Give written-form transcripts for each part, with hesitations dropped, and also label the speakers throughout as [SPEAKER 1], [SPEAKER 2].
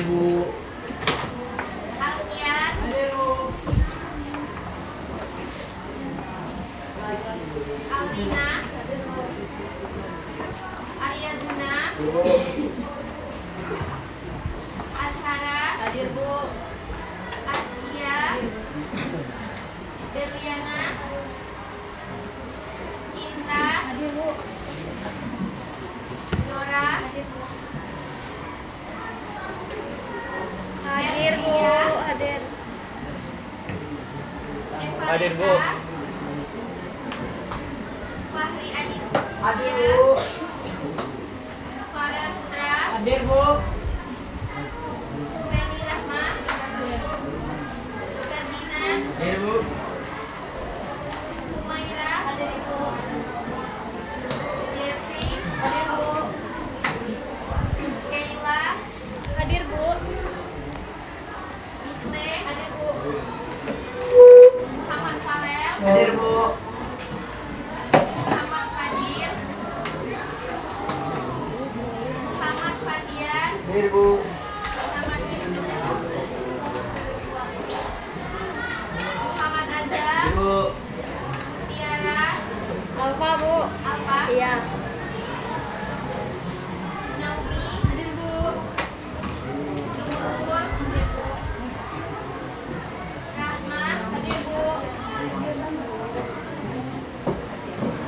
[SPEAKER 1] Hadir Bu.
[SPEAKER 2] Alfian.
[SPEAKER 1] Hadir Bu.
[SPEAKER 2] Alina. Ariaduna.
[SPEAKER 1] Bu.
[SPEAKER 2] Ashara.
[SPEAKER 3] Hadir Bu.
[SPEAKER 2] Askia. Berliana. Cinta.
[SPEAKER 3] Hadir Bu.
[SPEAKER 2] Nora.
[SPEAKER 3] Hadir Bu. Hadir.
[SPEAKER 1] Hadir Bu.
[SPEAKER 2] Fahri Adit.
[SPEAKER 1] Hadir Bu.
[SPEAKER 2] Farah Putra.
[SPEAKER 1] Hadir Bu.
[SPEAKER 2] Feni Rahma. Ferdinand.
[SPEAKER 1] Hadir Bu.
[SPEAKER 2] Humaira. Hadir Ibu. Jeffrey.
[SPEAKER 3] Hadir Bu.
[SPEAKER 2] Kayla.
[SPEAKER 3] Hadir Bu.
[SPEAKER 2] Misle. Hadir Bu. Muhammad Farel.
[SPEAKER 1] Hadir Bu.
[SPEAKER 2] Muhammad Fadil. Muhammad Fadian.
[SPEAKER 1] Hadir Bu.
[SPEAKER 2] Muhammad Ibnu. Muhammad Azhar.
[SPEAKER 1] Hadir Bu.
[SPEAKER 2] Mutiara.
[SPEAKER 3] Alfa Bu.
[SPEAKER 2] Alfa.
[SPEAKER 3] Iya.
[SPEAKER 2] Naomi.
[SPEAKER 3] Hadir Bu.
[SPEAKER 2] Nurul. Rahma.
[SPEAKER 3] Hadir Bu.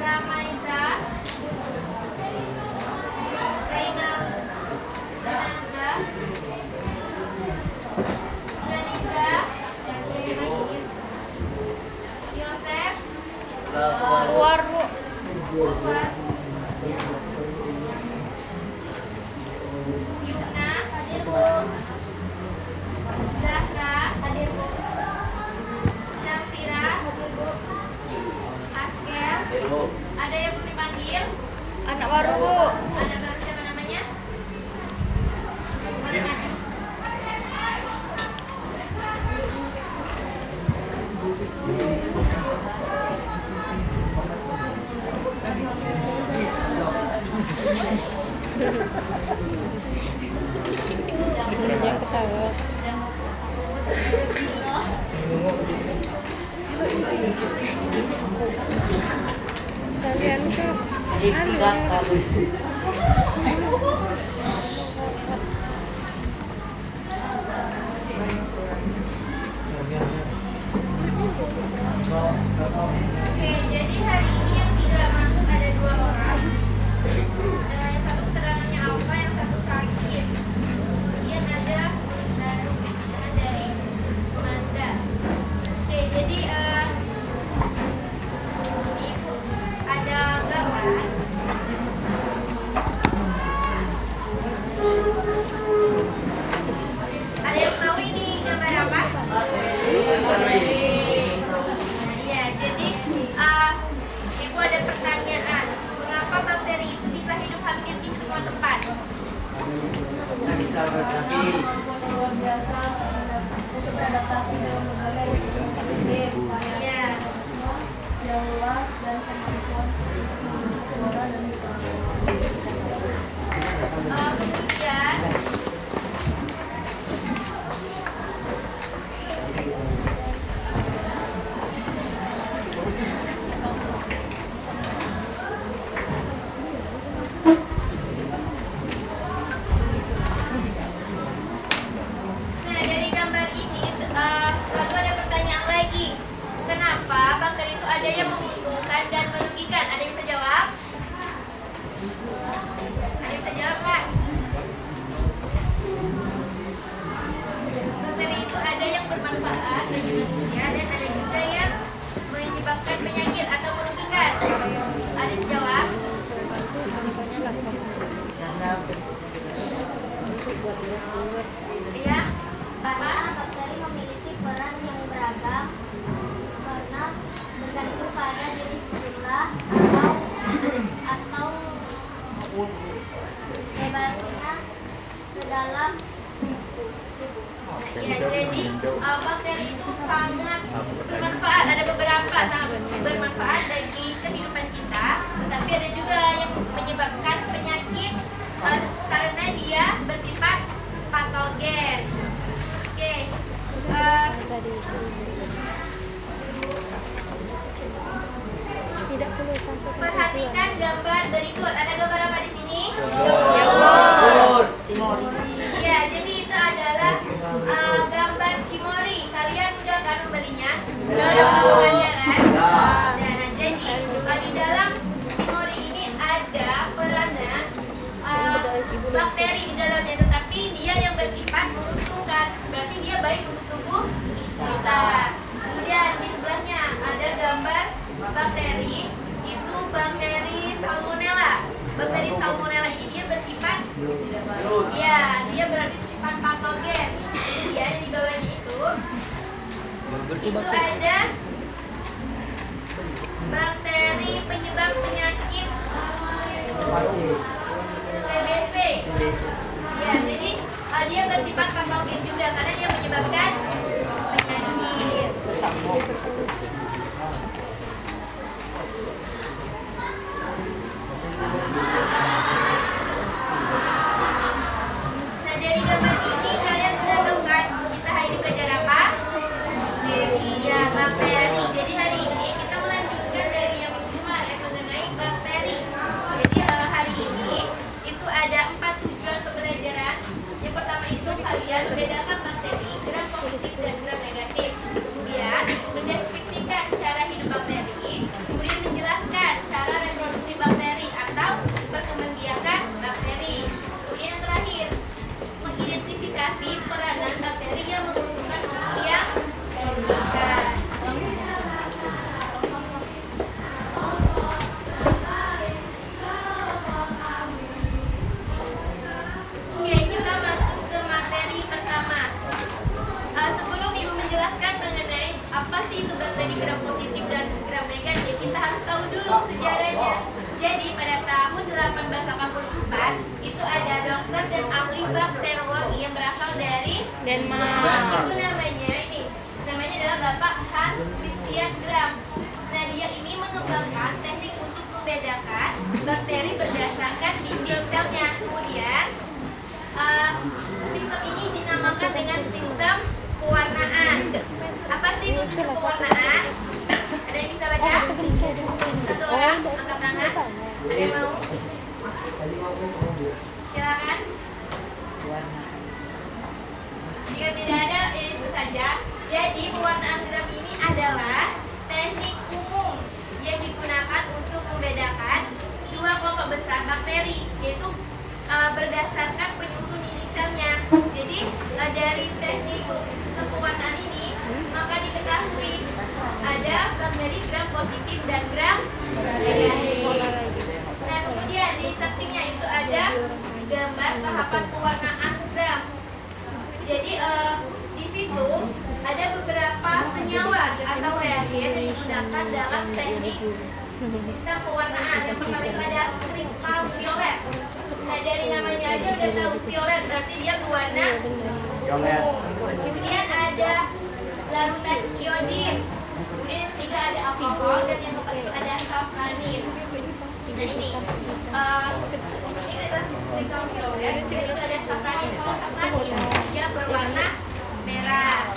[SPEAKER 2] Ramaiza. Renalda. Zaniza. Yosef.
[SPEAKER 3] Keluar Bu.
[SPEAKER 2] Umar. Yuna.
[SPEAKER 3] Hadir Bu.
[SPEAKER 2] Zahra.
[SPEAKER 3] Hadir Bu.
[SPEAKER 2] Syafira. Askel.
[SPEAKER 1] Hadir Bu.
[SPEAKER 2] Ada yang belum dipanggil?
[SPEAKER 3] Anak baru Bu.
[SPEAKER 2] Anak baru siapa namanya? Boleh maju.
[SPEAKER 3] Jangan ketawa. Kalian tuh
[SPEAKER 1] Tidak kabur.
[SPEAKER 2] Oke, jadi hari ini yang tidak masuk ada 2 orang. Yang satu keterangannya Alfa, yang satu sakit. Kemudian ada baru dari Semanda. Oke, jadi ini Bu ada berapa? Ada yang tahu ini gambar apa? Iya, jadi Ibu ada pertanyaan. Mengapa bakteri itu bisa hidup hampir di semua tempat?
[SPEAKER 1] Bisa beradaptasi.
[SPEAKER 3] luar biasa untuk beradaptasi dalam berbagai lingkungan hidup
[SPEAKER 2] Iya.
[SPEAKER 3] yang luas dan kemampuan untuk membentuk flora dan
[SPEAKER 2] Kemudian nah, dari gambar ini lalu ada pertanyaan lagi. Kenapa bakteri itu ada yang menguntungkan dan merugikan? Ada yang bisa jawab? Ada yang bisa jawab nggak? Bakteri itu ada yang bermanfaat bagi manusia dan ada juga yang menyebabkan penyakit atau merugikan. Ada yang jawab? Iya?
[SPEAKER 4] Karena bakteri memiliki peran yang beragam karena bergantung pada jenis sela atau bebasnya ke dalam
[SPEAKER 2] Iya, jadi bakteri itu sangat bermanfaat. Ada beberapa sangat bermanfaat bagi kehidupan kita, tetapi ada juga yang menyebabkan penyakit karena dia bersifat patogen.
[SPEAKER 3] tadi. Tidak perlu sampai ke
[SPEAKER 2] Perhatikan gambar berikut. Ada gambar apa di sini?
[SPEAKER 1] Bur, Cimori.
[SPEAKER 2] Ya, jadi itu adalah gambar Cimori. Kalian udah kan membelinya? Udah bukannya kan? Nah, jadi di dalam Cimori ini ada peranan bakteri di dalamnya, tetapi dia yang bersifat menguntungkan. Berarti dia baik untuk tubuh kita. Kemudian di sebelahnya ada gambar bakteri, itu bakteri Salmonella. Bakteri Salmonella ini dia bersifat, ya, dia berarti sifat patogen. Kemudian di bawahnya itu ada bakteri penyebab penyakit TBC. Ya, jadi dia bersifat patogen juga karena dia menyebabkan penyakit. Nah, dari gambar ini kalian sudah tahu kan kita hari ini belajar apa? Ya, bakteri. Jadi hari ini kita melanjutkan dari yang minggu kemarin mengenai bakteri. Jadi hari ini itu ada 4 tujuan pembelajaran. Yang pertama itu kalian membedakan bakteri, gram positif dan gram negatif. Kemudian mendeskripsikan cara hidup bakteri. Kemudian menjelaskan cara reproduksi bakteri atau perkembangbiakan bakteri. Kemudian yang terakhir, mengidentifikasi peranan bakteri yang menguntungkan maupun yang merugikan. Oke, kita masuk ke materi pertama. Sebelum Ibu menjelaskan mengenai apa sih itu bakteri gram positif dan gram negatif, kita harus tahu dulu sejarahnya. Jadi pada tahun 1884 itu ada dokter dan ahli bakteriologi yang berasal dari
[SPEAKER 3] Denmark.
[SPEAKER 2] Itu namanya adalah Bapak Hans Christian Gram. Nah, dia ini mengembangkan teknik untuk membedakan bakteri berdasarkan dinding selnya. Kemudian sistem ini dinamakan dengan sistem pewarnaan. Apa sih itu sistem pewarnaan? Ada yang bisa baca? Satu orang angkat tangan. Ada yang mau? Silakan. Jika tidak ada, ibu saja. Jadi pewarnaan gram ini adalah teknik umum yang digunakan untuk membedakan dua kelompok besar bakteri, yaitu berdasarkan penyusun dinding selnya. Jadi dari teknik sistem pewarnaan ini maka diketahui ada bakteri gram positif dan gram negatif. Nah, kemudian di sampingnya itu ada gambar tahapan pewarnaan gram. Jadi di situ ada beberapa senyawa atau reagen yang digunakan dalam teknik sistem pewarnaan. Yang pertama itu ada kristal violet. Nah, dari namanya aja udah tahu violet, berarti dia berwarna ungu. Kemudian ada larutan iodin. Kemudian yang ketiga ada alkohol, dan yang keempat itu ada safranin. Nah, ini kristal violet, dan itu ada safranin. Kalau safranin dia berwarna merah.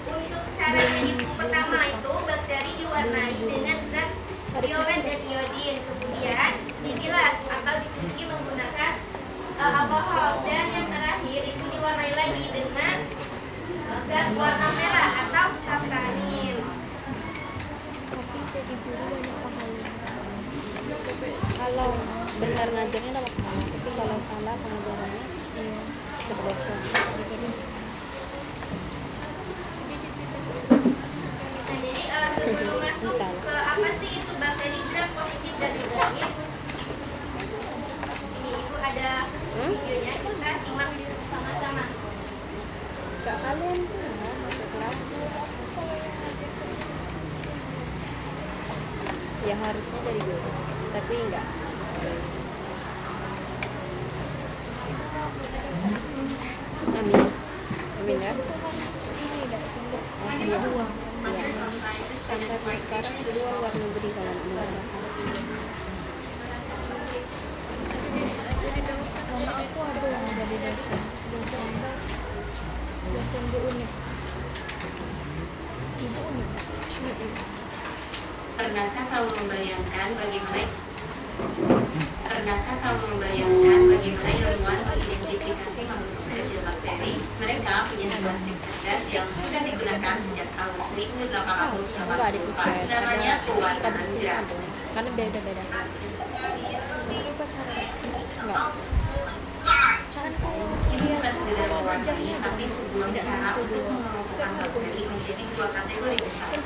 [SPEAKER 2] Untuk caranya itu pertama itu bakteri diwarnai dengan zat violet dan iodin, kemudian dibilas atau dicuci menggunakan alkohol, dan yang terakhir itu diwarnai lagi dengan zat warna merah atau safranin.
[SPEAKER 3] Kalau benar ngajarnya dapat pahala, tapi kalau salah pengajarannya berdosa.
[SPEAKER 2] Nah, jadi sebelum masuk ke apa sih itu bakteri gram positif dan negatif, ini ibu ada videonya, kita simak sama-sama.
[SPEAKER 3] Cak kalian masuk kelas. Ya harusnya dari guru, tapi enggak. Amin. Amin ya. Ini dua. Standar sekarang kedua luar negeri kalau negara. Mama aku ada yang jadi dosen di UNIF.
[SPEAKER 1] Pernahkah kamu membayangkan bagaimana ilmuwan mengidentifikasi makhluk sekecil bakteri? Mereka punya sebuah trik cerdas yang sudah digunakan sejak tahun 1884. Namanya pewarnaan gram.
[SPEAKER 3] Karena beda-beda. Coba cara. Enggak.
[SPEAKER 1] Ini bukan sekedar mewarnai, tapi sebuah cara untuk mengelompokkan bakteri menjadi dua kategori besar,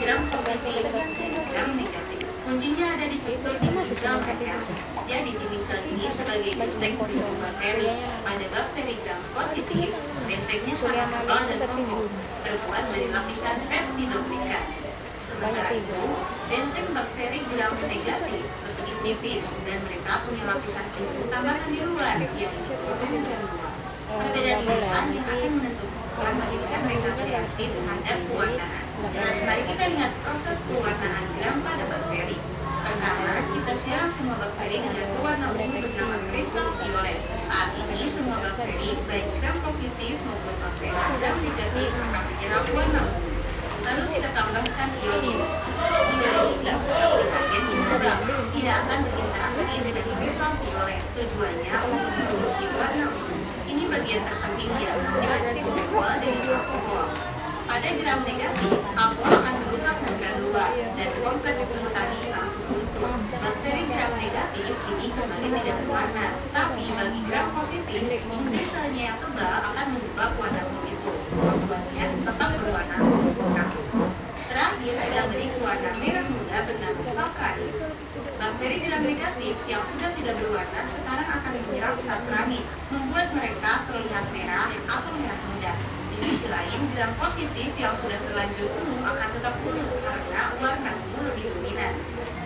[SPEAKER 1] gram positif dan gram negatif. Kuncinya ada di struktur di sel mereka. Jadi di sel ini sebagai benteng untuk bakteri. Pada bakteri gram positif, bentengnya sangat tebal dan kokoh, terbuat dari lapisan peptidoglikan. Sementara itu, benteng bakteri gram negatif lebih tipis dan mereka punya lapisan pelindung tambahan di luar, yaitu peptid dan luar. Perbedaan inilah yang akan menentukan bagaimana mereka bereaksi terhadap pewarnaan. Nah, mari kita lihat proses pewarnaan gram pada bakteri. Pertama, kita siram semua bakteri dengan pewarna ungu bernama kristal violet. Saat ini semua bakteri, baik gram positif maupun bakteri gram negatif akan menyerap warna ungu. Lalu kita tambahkan iodin. Iodin ini seperti agen penyerap, tidak akan berinteraksi dengan kristal violet. Tujuannya untuk mengunci warna ungu. Ini bagian terpentingnya, dengan visual dari alkohol. Pada gram negatif, alkohol akan merusak membran luar dan kompleks ungu tadi langsung runtuh. Bakteri gram negatif ini kembali tidak berwarna, tapi bagi gram positif, kristalnya yang tebal akan menjebak warna ungu itu, membuatnya tetap berwarna ungu pekat. Terakhir, kita beri warna merah muda bernama safranin. Bakteri gram negatif yang sudah tidak berwarna sekarang akan menyerap safranin, membuat mereka terlihat merah atau merah muda. Di sisi lain, gram positif yang sudah terlanjur ungu akan tetap ungu karena warna ungu lebih dominan.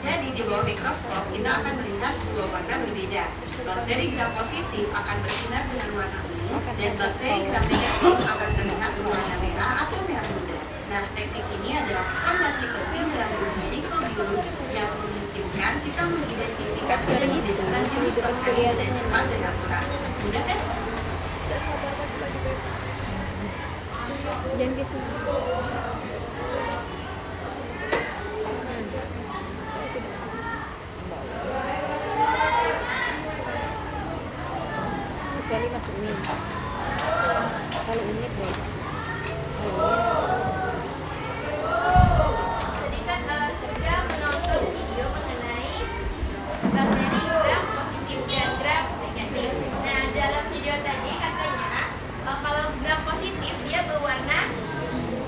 [SPEAKER 1] Jadi di bawah mikroskop kita akan melihat dua warna berbeda. Bakteri gram positif akan bersinar dengan warna ungu dan bakteri gram negatif akan terlihat berwarna merah atau merah muda. Nah, teknik ini adalah fondasi penting dalam ilmu mikrobiologi yang memungkinkan kita mengidentifikasi dan membedakan jenis bakteri dengan cepat dan akurat. Mudah kan?
[SPEAKER 3] Gak sabar baju-baju beb. Jangan biasa. Kecuali masuk mie. Kalau ini beda.
[SPEAKER 2] Tadi kan sudah menonton video mengenai bakteri gram positif dan gram negatif. Nah, dalam video tadi katanya kalau gram positif dia berwarna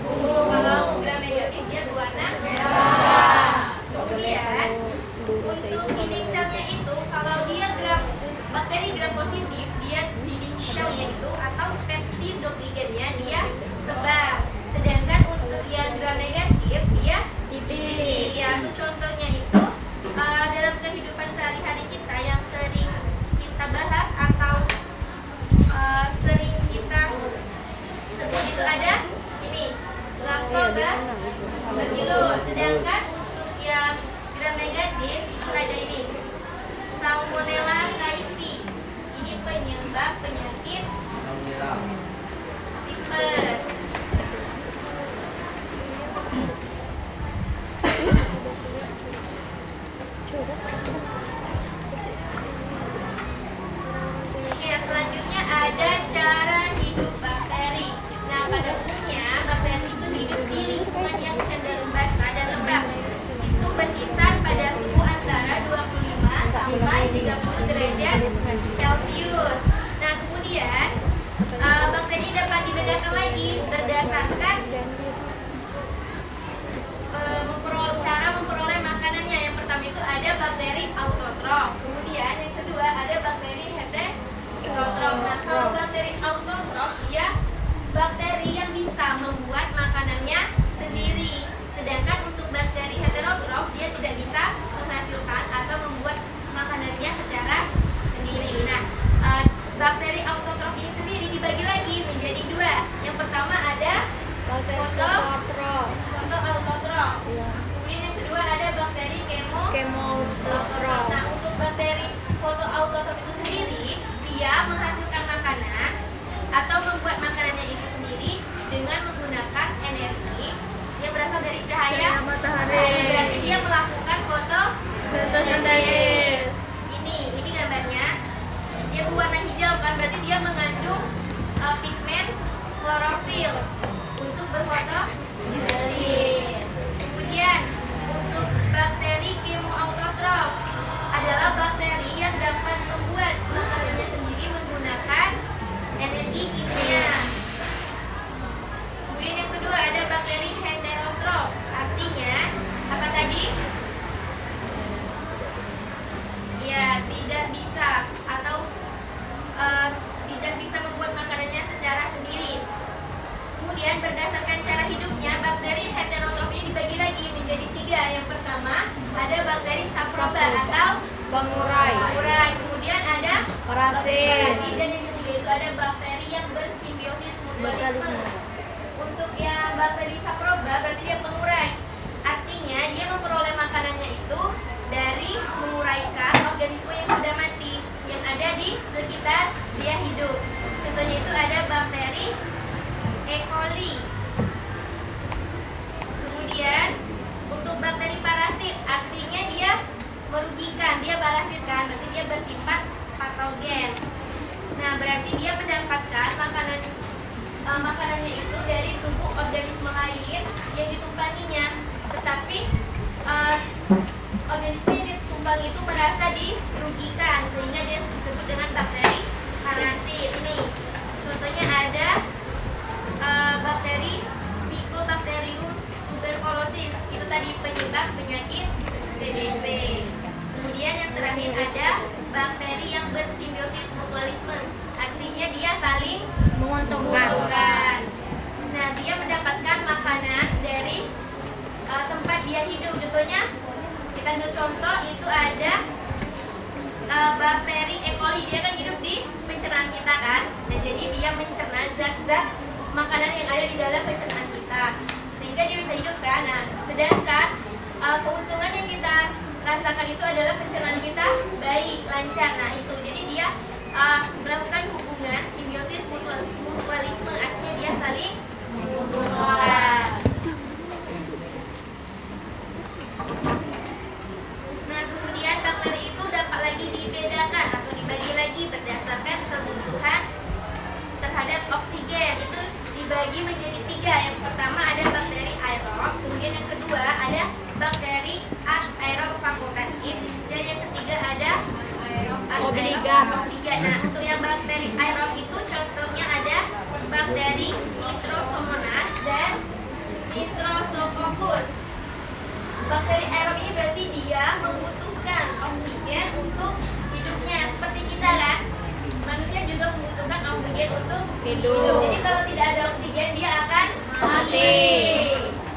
[SPEAKER 2] ungu, kalau gram negatif dia berwarna merah. Kemudian untuk dinding selnya itu, kalau dia bakteri gram positif, dia dinding selnya itu atau peptidoglicannya dia tebal. Sedangkan untuk yang gram negatif dia tipis. Ya, untuk contohnya itu dalam kehidupan sehari-hari kita yang sering kita bahas atau sering kita sebut itu ada ini lactobacillus. Sedangkan untuk yang gram negatif itu ada ini Salmonella typhi. Ini penyebab penyakit tipes. Oke, selanjutnya ada cara hidup bakteri. Nah, pada umumnya bakteri itu hidup di lingkungan yang cenderung basah dan lembab. Itu berkisar pada suhu antara 25 sampai 30 derajat Celcius. Nah, kemudian bakteri dapat dibedakan lagi berdasarkan cara memperoleh makanannya. Yang pertama itu ada bakteri autotrof. Kemudian yang kedua ada bakteri heterotrof. Nah, kalau bakteri autotrof dia bakteri yang bisa membuat makanannya sendiri. Sedangkan untuk bakteri heterotrof dia tidak bisa menghasilkan atau membuat makanannya secara sendiri. Nah, bakteri autotrof ini sendiri dibagi lagi menjadi dua. Yang pertama ada fotoautotrof. Kemudian yang kedua ada bakteri kemoautotrof. Nah, untuk bakteri fotoautotrof itu sendiri dia menghasilkan makanan atau membuat makanan kemudian berdasarkan cara hidupnya, bakteri heterotrof ini dibagi lagi menjadi 3. Yang pertama ada bakteri saproba atau
[SPEAKER 3] Pengurai.
[SPEAKER 2] pengurai. Kemudian ada
[SPEAKER 3] Parasit.
[SPEAKER 2] parasit, dan yang ketiga itu ada bakteri yang bersimbiosis mutualisme. Untuk yang bakteri saproba berarti dia pengurai. Artinya dia memperoleh makanannya itu dari menguraikan organisme yang sudah mati yang ada di sekitar dia hidup. Contohnya itu ada bakteri E. coli. Kemudian untuk bakteri parasit artinya dia merugikan, dia parasit kan, berarti dia bersifat patogen. Nah, berarti dia mendapatkan makanannya itu dari tubuh organisme lain yang ditumpanginya. Tetapi organisme yang ditumpang itu merasa dirugikan sehingga dia disebut dengan bakteri parasit. Ini contohnya ada bakteri Mycobacterium tuberculosis, itu tadi penyebab penyakit TBC. Kemudian yang terakhir ada bakteri yang bersimbiosis mutualisme, artinya dia saling menguntungkan. Nah, dia mendapatkan makanan dari tempat dia hidup. Contohnya kita ambil contoh itu ada bakteri E. coli, dia kan hidup di pencernaan kita kan. Nah, jadi dia mencerna zat-zat makanan yang ada di dalam pencernaan kita sehingga dia bisa hidup kan. Nah, sedangkan keuntungan yang kita rasakan itu adalah pencernaan kita baik, lancar. Nah, itu jadi dia melakukan hubungan simbiosis mutualisme, artinya dia saling menguntungkan. Nah, kemudian bakteri itu dapat lagi dibedakan atau dibagi lagi berdasarkan kebutuhan terhadap oksigen. Itu dibagi menjadi 3. Yang pertama ada bakteri aerob, kemudian yang kedua ada bakteri anaerob fakultatif, dan yang ketiga ada
[SPEAKER 3] Obligat.
[SPEAKER 2] Nah, untuk yang bakteri aerob itu contohnya ada bakteri Nitrosomonas dan Nitrosococcus. Bakteri aerob ini berarti dia membutuhkan oksigen untuk hidupnya, seperti kita kan. Manusia juga membutuhkan oksigen untuk hidup. Jadi kalau tidak ada oksigen dia akan mati.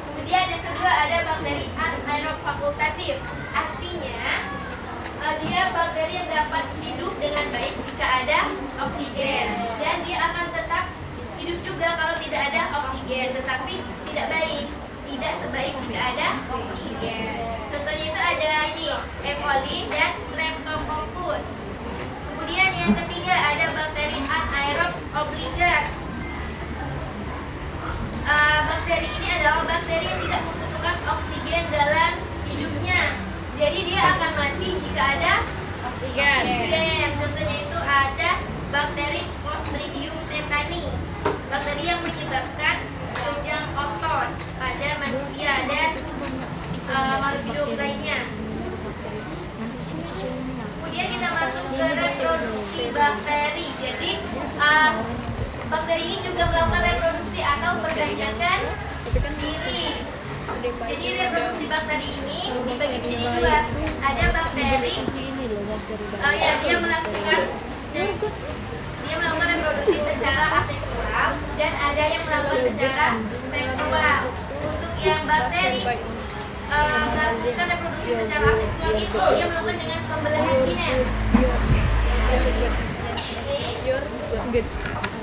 [SPEAKER 2] Kemudian yang kedua ada bakteri anaerob fakultatif. Artinya dia bakteri yang dapat hidup dengan baik jika ada oksigen, dan dia akan tetap hidup juga kalau tidak ada oksigen, tetapi tidak baik, tidak sebaik jika ada oksigen. Contohnya itu ada ini E. coli dan Streptococcus. Kemudian yang ketiga ada bakteri anaerob obligat. Bakteri ini adalah bakteri yang tidak membutuhkan oksigen dalam hidupnya. Jadi dia akan mati jika ada oksigen. Contohnya itu ada bakteri Clostridium tetani, bakteri yang menyebabkan kejang otot pada manusia dan makhluk hidup lainnya. Kemudian kita masuk ke reproduksi bakteri. Jadi bakteri ini juga melakukan reproduksi atau perbanyakan diri. Jadi reproduksi bakteri ini dibagi menjadi 2. Ada bakteri dia melakukan reproduksi secara aseksual, dan ada yang melakukan secara seksual. Untuk yang bakteri melakukan reproduksi secara aseksual itu dia melakukan dengan pembelahan biner.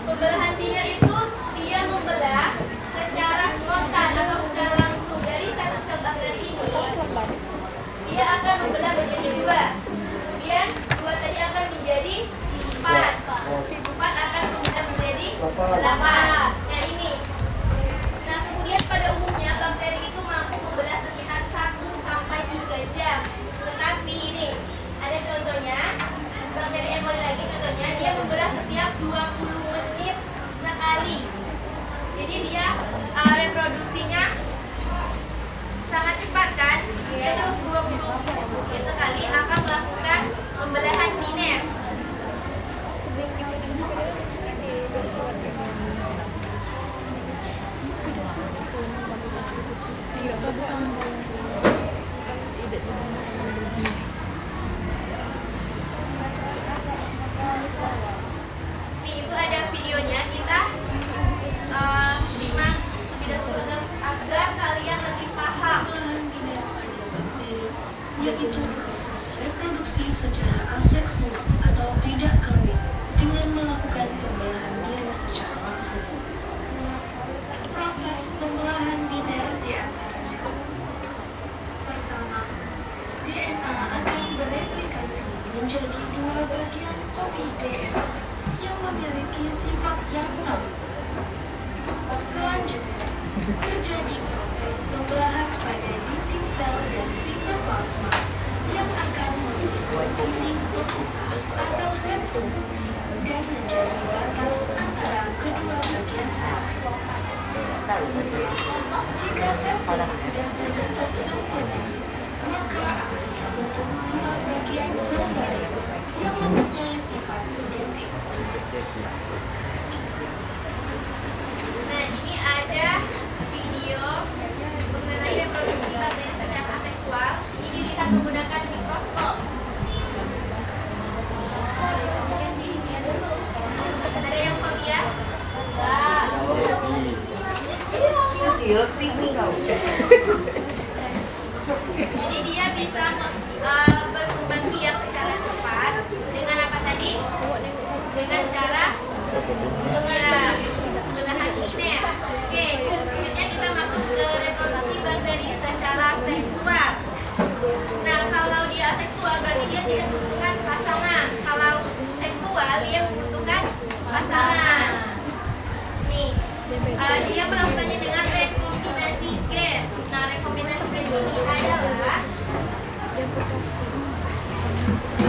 [SPEAKER 2] Pembelahan biner itu dia membelah secara spontan atau secara langsung dari satu sel bakteri ini. Dia akan membelah menjadi 2. Kemudian 2 tadi akan menjadi 4. 4 akan membelah menjadi 8. Nah, ini. Nah, kemudian pada umumnya bakteri itu mampu membelah sekitar 1 sampai 3 jam. Tetapi ini ada contohnya, bakteri E. coli lagi contohnya, dia membelah setiap 20 menit sekali. Jadi dia reproduksinya sangat cepat kan. Dia 20 menit sekali akan melakukan pembelahan biner. Nih, itu ada videonya, kita simak
[SPEAKER 1] terjadi proses pembelahan pada dinding sel dan sitoplasma yang akan membentuk dinding pengusah atau septum dan menjadi batas antara kedua bagian sel. Jika septum sudah terbentuk sempurna, maka akan terbentuk dua bagian sel baru yang mempunyai sifat identik.
[SPEAKER 2] Nah, ini ada video mengenai reproduksi bakteri secara aseksual. Ini dilihat menggunakan mikroskop. Ada yang fobia? Jadi dia bisa berkembang biak secara cepat dengan apa tadi? Dengan cara pembelahan kiner. Oke, selanjutnya kita masuk ke reproduksi bakteri secara seksual. Nah, kalau dia aseksual berarti dia tidak membutuhkan pasangan. Kalau seksual dia membutuhkan pasangan. Nih, dia melakukannya dengan rekombinasi gen. Nah, rekombinasi gen ini adalah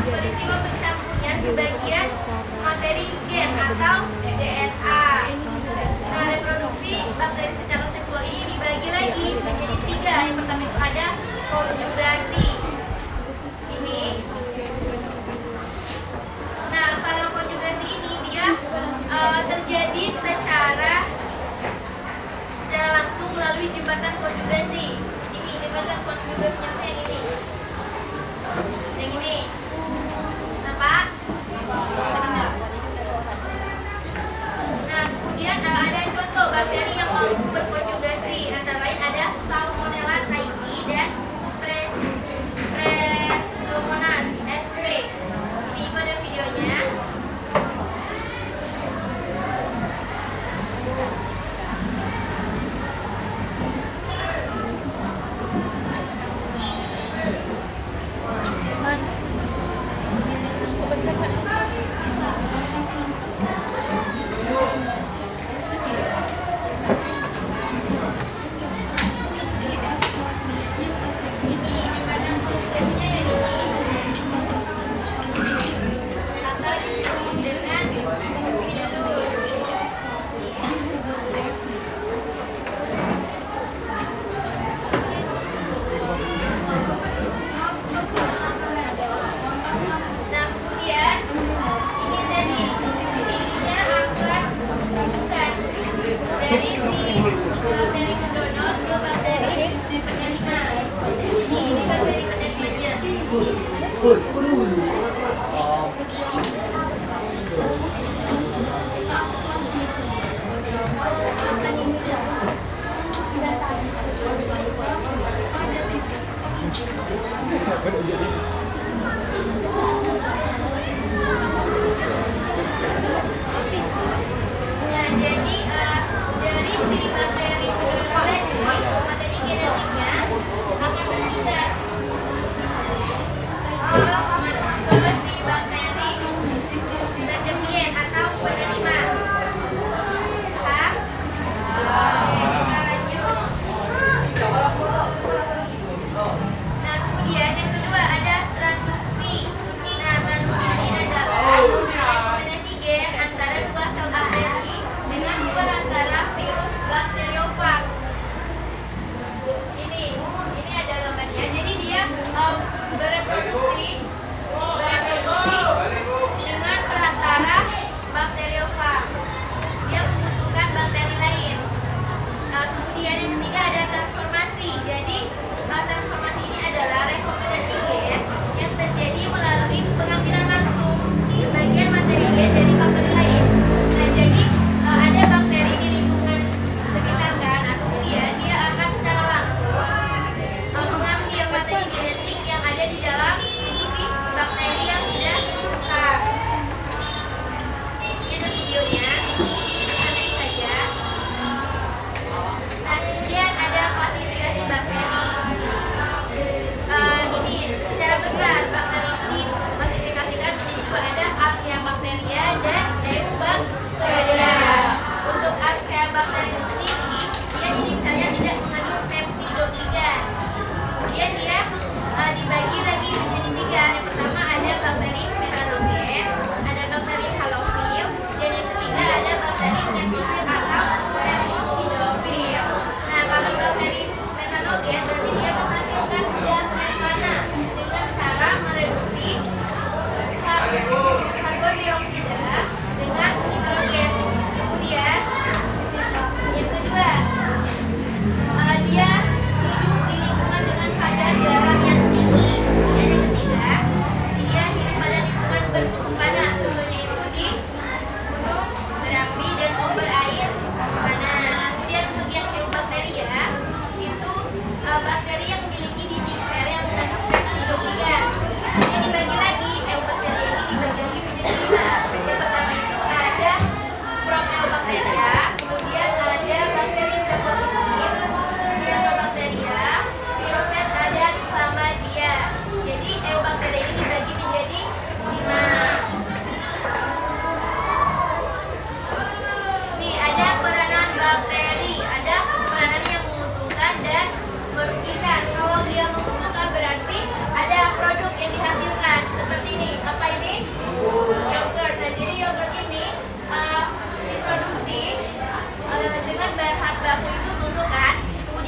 [SPEAKER 2] peristiwa bercampurnya sebagian materi gen atau DNA. Nah, reproduksi bakteri secara seksual ini dibagi lagi menjadi 3. Yang pertama itu ada konjugasi. Ini. Nah, kalau konjugasi ini dia terjadi secara langsung melalui jembatan konjugasi. Ini jembatan konjugasinya tuh yang ini. Yang ini. Nampak? Nah, kemudian ada contoh bakteri yang mampu berkonjugasi. Antara lain ada Salmonella typhi dan Pseudomonas sp. Ini pada videonya.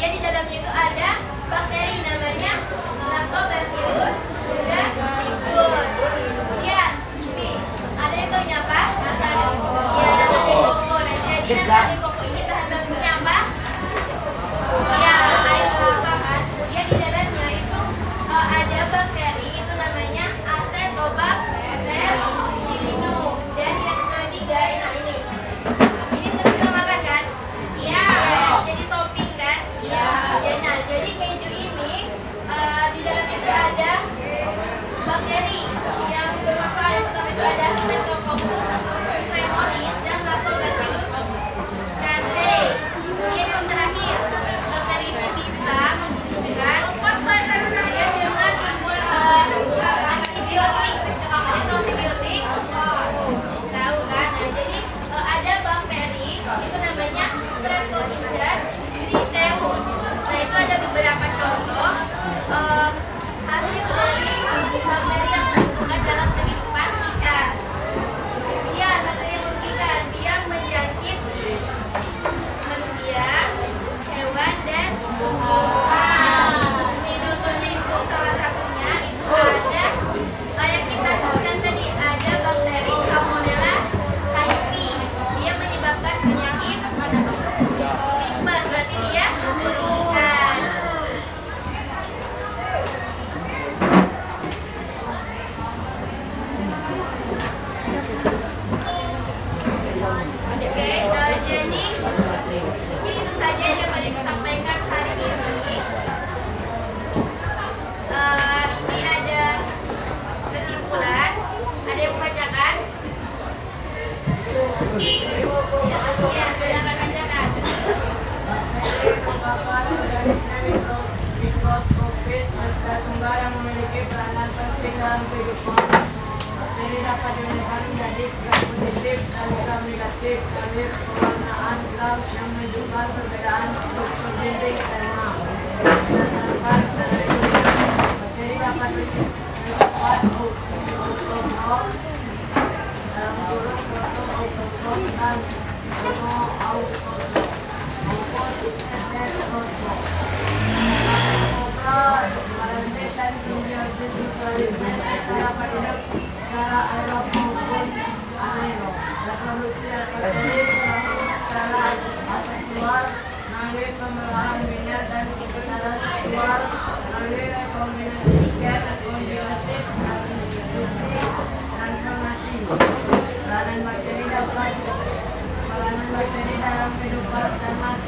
[SPEAKER 2] dia di dalamnya itu ada bakteri namanya Lactobacillus rhamnosus. Kemudian nih, ada yang tahu apa? Ya, ada koko. Nah, jadi ada koko ini bahan bakunya apa? Ya, air kelapa kan. Kemudian di dalamnya itu ada bakteri itu namanya Acetobacterlinum. Dan yang ketiga ini sering kita makan kan? Iya. Jadi topping kan? Iya. Nah, jadi keju ini di dalamnya itu ada bakteri yang bermanfaat. Yang pertama itu ada Streptococcus pneumoniae dan Lactobacillus casei. Kemudian yang terakhir, bakteri itu bisa menghubungkan dia dengan antibiotik. Ada antibiotik? Tahu kan? Nah, jadi ada bakteri itu namanya Streptococcus griseus. Nah, itu ada beberapa contoh hasil dari bakteri yang menentukan dalam kehidupan kita. Kemudian bakteri yang merugikan, dia menjangkit manusia, hewan, dan tumbuhan. Di contohnya itu salah satunya itu ada kayak kita sebutkan tadi, ada bakteri Salmonella typhi. Dia menyebabkan penyakit tipes, berarti dia merugikan. Oke, jadi mungkin itu saja yang dapat disampaikan hari ini. Ini ada kesimpulan. Ada yang membacakan? Ya, silakan bacakan.
[SPEAKER 5] Mikroskopis adalah tunggal yang memiliki peranan penting dalam kehidupan. Bakteri dapat dibedakan menjadi gram positif dan gram negatif dari pewarnaan gram yang menunjukkan perbedaan struktur dinding selnya. Berdasarkan dari bakteri dapat bersifat autotrof dalam kurung protoautotrof dan monoautotrof maupun heterotrof. Parasit dan simbiosis mutualisme dapat hidup secara aerob maupun anaerob. Reproduksi bakteri secara aseksual melalui pemelahan binat dan secara seksual melalui rekombinasi gen, konjugasi, transkripsi, transformasi. Peranan bakteri dalam kehidupan sangat